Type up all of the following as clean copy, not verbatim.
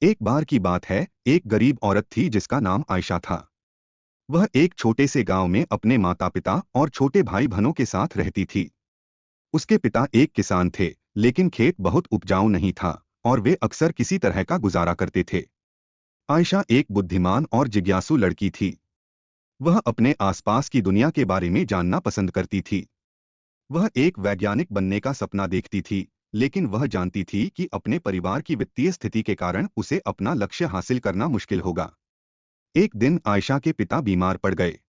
एक बार की बात है, एक गरीब औरत थी जिसका नाम आयशा था। वह एक छोटे से गांव में अपने माता पिता और छोटे भाई बहनों के साथ रहती थी। उसके पिता एक किसान थे, लेकिन खेत बहुत उपजाऊ नहीं था और वे अक्सर किसी तरह का गुजारा करते थे। आयशा एक बुद्धिमान और जिज्ञासु लड़की थी। वह अपने आसपास की दुनिया के बारे में जानना पसंद करती थी। वह एक वैज्ञानिक बनने का सपना देखती थी, लेकिन वह जानती थी कि अपने परिवार की वित्तीय स्थिति के कारण उसे अपना लक्ष्य हासिल करना मुश्किल होगा। एक दिन आयशा के पिता बीमार पड़ गए।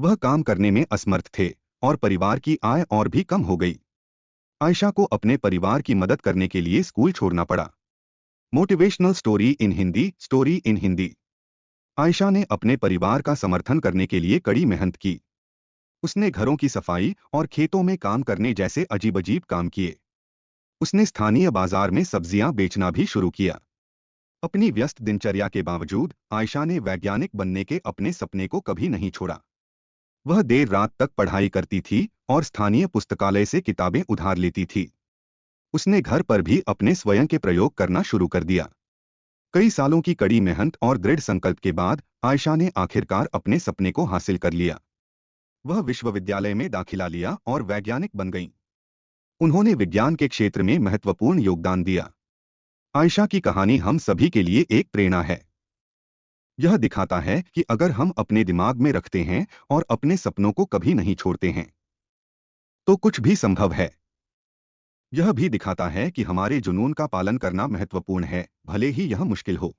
वह काम करने में असमर्थ थे और परिवार की आय और भी कम हो गई। आयशा को अपने परिवार की मदद करने के लिए स्कूल छोड़ना पड़ा। Motivational story in Hindi. Ayesha ने अपने परिवार का समर्थन करने के लिए कड़ी मेहनत की। उसने घरों की सफाई और खेतों में काम करने जैसे अजीब-अजीब काम किए। उसने स्थानीय बाजार में सब्जियां बेचना भी शुरू किया। अपनी व्यस्त दिनचर्या के बावजूद आयशा ने वैज्ञानिक बनने के अपने सपने को कभी नहीं छोड़ा। वह देर रात तक पढ़ाई करती थी और स्थानीय पुस्तकालय से किताबें उधार लेती थी। उसने घर पर भी अपने स्वयं के प्रयोग करना शुरू कर दिया। कई सालों की कड़ी मेहनत और दृढ़ संकल्प के बाद आयशा ने आखिरकार अपने सपने को हासिल कर लिया। वह विश्वविद्यालय में दाखिला लिया और वैज्ञानिक बन गईं। उन्होंने विज्ञान के क्षेत्र में महत्वपूर्ण योगदान दिया। आयशा की कहानी हम सभी के लिए एक प्रेरणा है। यह दिखाता है कि अगर हम अपने दिमाग में रखते हैं और अपने सपनों को कभी नहीं छोड़ते हैं, तो कुछ भी संभव है। यह भी दिखाता है कि हमारे जुनून का पालन करना महत्वपूर्ण है, भले ही यह मुश्किल हो।